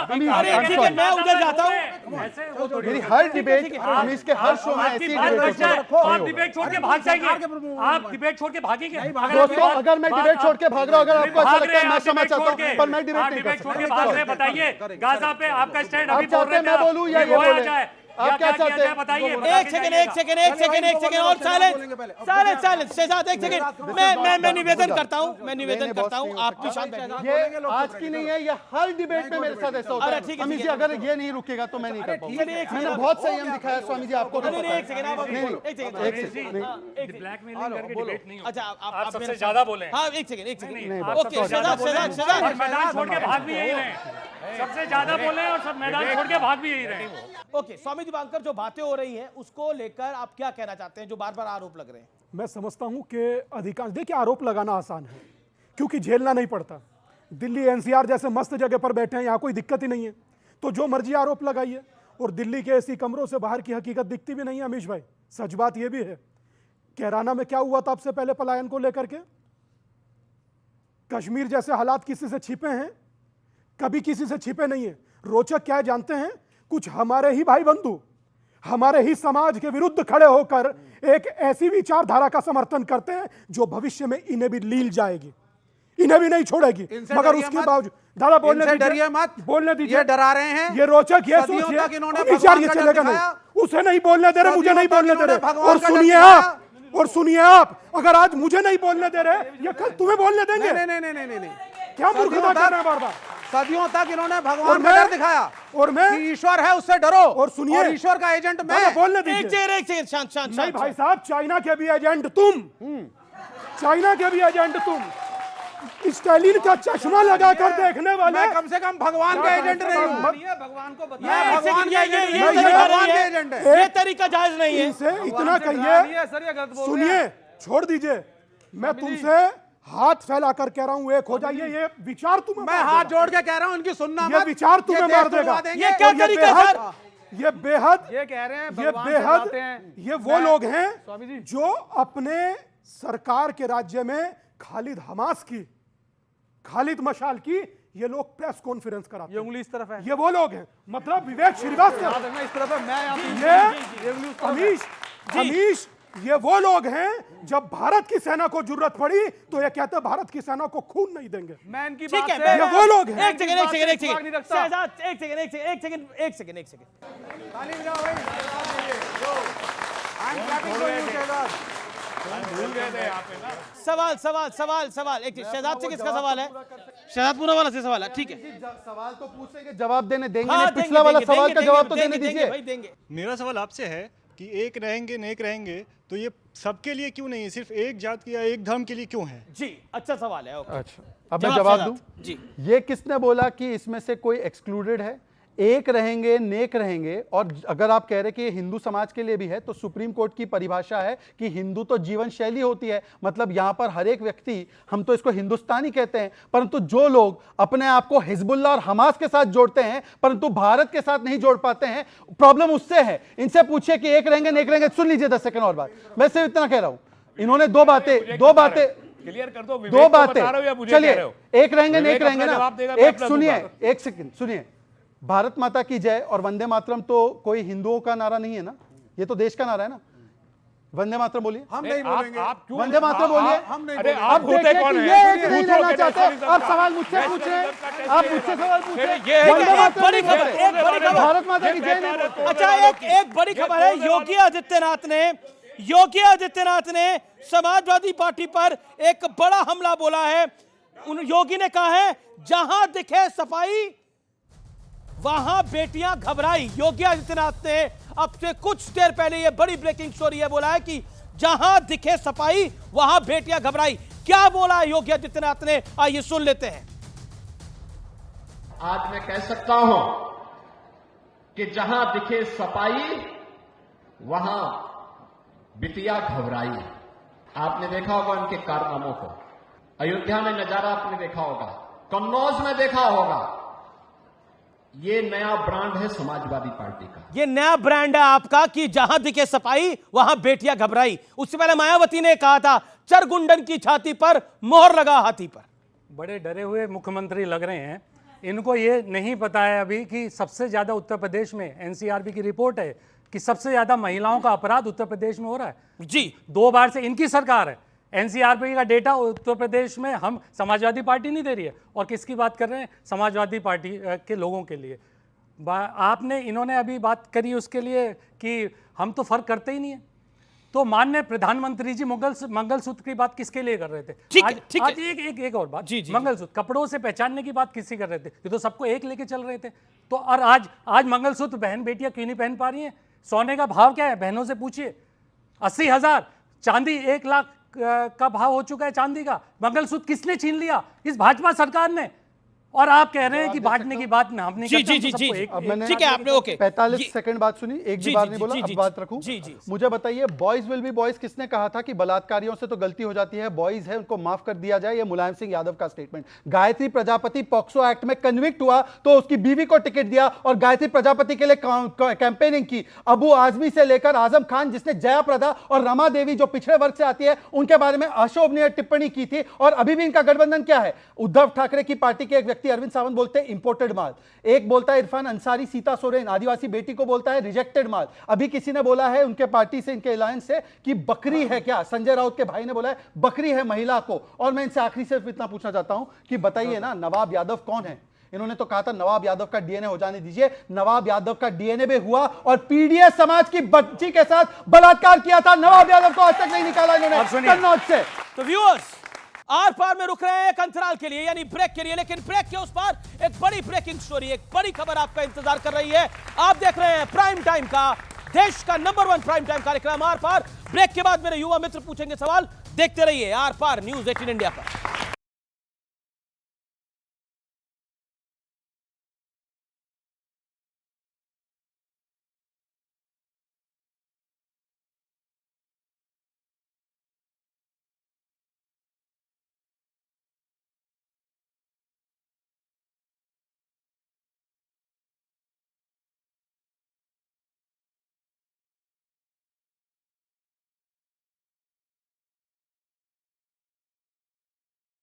मैं उधर जाता हूँ। मेरी हर डिबेट अमीश के हर शो में ऐसी डिबेट छोड़ के भाग जाएंगे, आप डिबेट छोड़ के भागेंगे। दोस्तों अगर मैं डिबेट छोड़ के भाग रहा हूँ, अगर आपको अच्छा लगता है मैं समझ चाहता हूँ, पर मैं डिबेट छोड़ के भाग रहे, बताइए गाजा पे आपका स्टैंड अभी बोल रहे थे, मैं बोलूँ या ये बोले? आप क्या चाहते हैं बताइए। एक सेकंड और साइलेंस शहजाद, एक सेकंड। मैं निवेदन करता हूँ आप भी शांत बैठिए। ये आज की नहीं है, ये हर डिबेट में मेरे साथ ऐसा होता है। अमीश जी अगर ये नहीं रुकेगा तो मैं नहीं कर पाऊंगा। मैंने बहुत संयम दिखाया स्वामी जी, आपको ब्लैकमेलिंग करके डिबेट नहीं होगा। अच्छा आप सबसे ज्यादा बोले। हाँ एक सेकंड ओके, शहजाद मैदान छोड़ के भाग भी यही रहे, सबसे ज्यादा बोले और सब मैदान छोड़ के भाग भी यही रहे। ओके स्वामी दीपांकर, जो बातें हो रही हैं उसको लेकर आप क्या कहना चाहते हैं, जो बार बार आरोप लग रहे हैं? मैं समझता हूं कि अधिकांश, देखिए आरोप लगाना आसान है क्योंकि झेलना नहीं पड़ता। दिल्ली एनसीआर जैसे मस्त जगह पर बैठे हैं, यहाँ कोई दिक्कत ही नहीं है, तो जो मर्जी आरोप लगाइए। और दिल्ली के ऐसी कमरों से बाहर की हकीकत दिखती भी नहीं है अमीश भाई। सच बात यह भी है, कैराना में क्या हुआ था आपसे पहले पलायन को लेकर के? कश्मीर जैसे हालात किसी से छिपे हैं? कभी किसी से छिपे नहीं है। रोचक क्या है जानते हैं? कुछ हमारे ही भाई बंधु हमारे ही समाज के विरुद्ध खड़े होकर एक ऐसी विचारधारा का समर्थन करते हैं जो भविष्य में इन्हें भी लील जाएगी, इन्हें भी नहीं छोड़ेगी। मगर उसके बावजूद दादा बोलने डरिए मत, बोलने दीजिए। ये डरा रहे हैं, ये रोचक, ये सोचिए विचार, ये चलेगा नहीं। उसे नहीं बोलने दे रहे, मुझे नहीं बोलने दे रहे। और सुनिए आप, अगर आज मुझे नहीं बोलने दे रहे, ये कल तुम्हें बोलने देंगे? नहीं। क्या मूर्खता कर रहे हैं बार बार? सदियों तक इन्होंने भगवान का डर दिखाया और मैं ईश्वर है उससे डरो। और सुनिए, ईश्वर का एजेंट मैं। बोलने दीजिए। एक सेकंड शांत नहीं भाई साहब, चाइना के भी एजेंट तुम, चाइना के भी एजेंट तुम, स्टालिन का चश्मा लगाकर देखने वाले। मैं कम से कम भगवान का एजेंट नहीं हूं। भगवान को बताइए, ये तरीका जायज नहीं है। इनसे इतना कहिए, सुनिए छोड़ दीजिए, मैं तुमसे हाथ फैलाकर कह रहा हूं एक हो जाइए। ये विचार तुम्हें, मैं हाथ जोड़ के कह रहा हूं इनकी सुनना मत। ये विचार तुम्हें मार देगा। ये क्या तरीका सर? ये बेहद, ये कह रहे हैं ये बेहद, ये वो लोग हैं जो अपने सरकार के राज्य में खालिद हमास की, खालिद मशाल की ये लोग प्रेस कॉन्फ्रेंस कराते हैं। ये उंगली इस तरफ है, ये वो लोग हैं, मतलब विवेक श्रीवास्तव इस तरफ है, मैं अमीश, ये वो लोग हैं जब भारत की सेना को जरूरत पड़ी तो ये कहते हैं भारत की सेना को खून नहीं देंगे। मैं इनकी ठीक बात है, से ये वो लोग हैं। एक सेकंड ताली बजाओ भाई। I'm clapping for you, Shahzad. भूल गए थे यहाँ पे ना। सवाल एक शहजाद से किसका सवाल है? शहजाद पूरा वाला से सवाल है, ठीक है। सवाल तो पूछेंगे, जवाब देंगे हाँ, नहीं। पिछला वाला सवाल का जवाब तो देने देंगे दीजिए। भाई, देंगे। मेरा सवाल आपसे है कि एक रहेंगे नेक रहेंगे, तो ये सबके लिए क्यों नहीं है, सिर्फ एक जात या एक धर्म के लिए क्यों है? जी अच्छा सवाल है। अच्छा, अब मैं जवाब दूं? जी। ये किसने बोला कि इसमें से कोई एक्सक्लूडेड है? एक रहेंगे नेक रहेंगे, और अगर आप कह रहे कि ये हिंदू समाज के लिए भी है तो सुप्रीम कोर्ट की परिभाषा है कि हिंदू तो जीवन शैली होती है। मतलब यहां पर हर एक व्यक्ति, हम तो इसको हिंदुस्तानी कहते हैं, परंतु जो लोग अपने आप को हिजबुल्लाह और हमास के साथ जोड़ते हैं परंतु भारत के साथ नहीं जोड़ पाते हैं, प्रॉब्लम उससे है। इनसे पूछिए कि एक रहेंगे नेक रहेंगे। सुन लीजिए 10 सेकंड और बात, मैं सिर्फ इतना कह रहा हूं। इन्होंने दो बातें क्लियर कर दो, दो बातें, चलिए एक रहेंगे नेक रहेंगे ना। एक सुनिए, एक सेकंड सुनिए। भारत माता की जय और वंदे मातरम तो कोई हिंदुओं का नारा नहीं है ना, ये तो देश का नारा है ना। वंदे मातरम बोलिए। हम नहीं बोलेंगे। वंदे मातरम बोलिए। हम नहीं अरे बोलेंगे। आप होते कौन ये है? एक नहीं लेना चाहते, आप सवाल मुझसे पूछ रहे हैं, आप मुझसे सवाल पूछ रहे हैं। एक वंदे मातरम बड़ी नहीं खबर, बोलते। एक बड़ी खबर। भारत माता की जय नहीं बोलते। अच्छा, एक बड़ी खबर है। योगी आदित्यनाथ ने समाजवादी पार्टी पर एक बड़ा हमला बोला है। योगी ने कहा है जहां दिखे सफाई वहां बेटियां घबराई। योगी आदित्यनाथ ने अब से कुछ देर पहले ये बड़ी ब्रेकिंग स्टोरी है, बोला है कि जहां दिखे सफाई वहां बेटियां घबराई। क्या बोला है योगी आदित्यनाथ ने, आइए सुन लेते हैं। आज मैं कह सकता हूं कि जहां दिखे सफाई वहां बिटिया घबराई। आपने देखा होगा उनके कारनामों को, अयोध्या में नजारा आपने देखा होगा, कन्नौज में देखा होगा। ये नया ब्रांड है समाजवादी पार्टी का। ये नया ब्रांड है आपका कि जहां दिखे सफाई वहां बेटियां घबराई। उससे पहले मायावती ने कहा था चरगुंडन की छाती पर मोहर लगा हाथी पर। बड़े डरे हुए मुख्यमंत्री लग रहे हैं। इनको ये नहीं पता है अभी कि सबसे ज्यादा उत्तर प्रदेश में, एनसीआरबी की रिपोर्ट है कि सबसे ज्यादा महिलाओं का अपराध उत्तर प्रदेश में हो रहा है जी। 2 बार से इनकी सरकार है। एनसीआरबी का डेटा उत्तर प्रदेश में हम समाजवादी पार्टी नहीं दे रही है। और किसकी बात कर रहे हैं? समाजवादी पार्टी के लोगों के लिए। इन्होंने अभी बात करी उसके लिए कि हम तो फर्क करते ही नहीं है। तो माननीय प्रधानमंत्री जी मंगलसूत्र की बात किसके लिए कर रहे थे? ठीक है, आज- ठीक आज है। एक और बात, जी, जी, मंगलसूत्र कपड़ों से पहचानने की बात किससे कर रहे थे? ये तो सबको एक लेके चल रहे थे। तो और आज मंगलसूत्र बहन बेटियां क्यों नहीं पहन पा रही हैं? सोने का भाव क्या है? बहनों से पूछिए। 80,000, चांदी 1 लाख का भाव हो चुका है चांदी का। मंगलसूत्र किसने छीन लिया? इस भाजपा सरकार ने। और आप कह रहे हैं कि बांटने की बात ना हमने जी जी जी जी अब मैंने ठीक है, आपने ओके 45 सेकंड बात सुनी, एक जी, भी बार जी, नहीं बोला, जी, अब जी, बात रखूं। जी, जी। मुझे बताइए, बॉयज विल बी बॉयज किसने कहा था कि बलात्कारियों से तो गलती हो जाती है, बॉयज है उनको माफ कर दिया जाए? ये मुलायम सिंह यादव का statement. Gayatri Prajapati POCSO act में कन्विक्ट हुआ तो उसकी बीवी को टिकट दिया और गायत्री प्रजापति के लिए कैंपेनिंग की। अबू आजमी से लेकर आजम खान, जिसने जया प्रदा और रमा देवी जो पिछड़े वर्ग से आती है उनके बारे में अशोभनीय टिप्पणी की थी। और अभी भी इनका गठबंधन क्या है? उद्धव ठाकरे की पार्टी के एक व्यक्ति अरविंद सावंत बोलते हैं इंपोर्टेड माल, एक बोलता है इरफान अंसारी सीता सोरेन आदिवासी बेटी को बोलता है रिजेक्टेड माल। अभी किसी ने बोला है उनके पार्टी से, इनके अलायंस से, कि बकरी है क्या? संजय राउत के भाई ने बोला है बकरी है महिला को। और मैं इनसे आखिरी सिर्फ इतना पूछना चाहता हूं कि बताइए ना, नवाब यादव कौन है? इन्होंने तो कहा था नवाब यादव का डीएनए हो जाने दीजिए। नवाब यादव का डीएनए भी हुआ और पीडीएस समाज की बच्ची के साथ बलात्कार किया था। नवाब यादव को आज तक नहीं निकाला इन्होंने कन्नौज से। तो व्यूअर्स, आर पार में रुक रहे हैं एक अंतराल के लिए, यानी ब्रेक के लिए, लेकिन ब्रेक के उस पार एक बड़ी ब्रेकिंग स्टोरी, एक बड़ी खबर आपका इंतजार कर रही है। आप देख रहे हैं प्राइम टाइम का, देश का नंबर 1 प्राइम टाइम कार्यक्रम आर पार। ब्रेक के बाद मेरे युवा मित्र पूछेंगे सवाल। देखते रहिए आर पार न्यूज़ 18 इंडिया पर।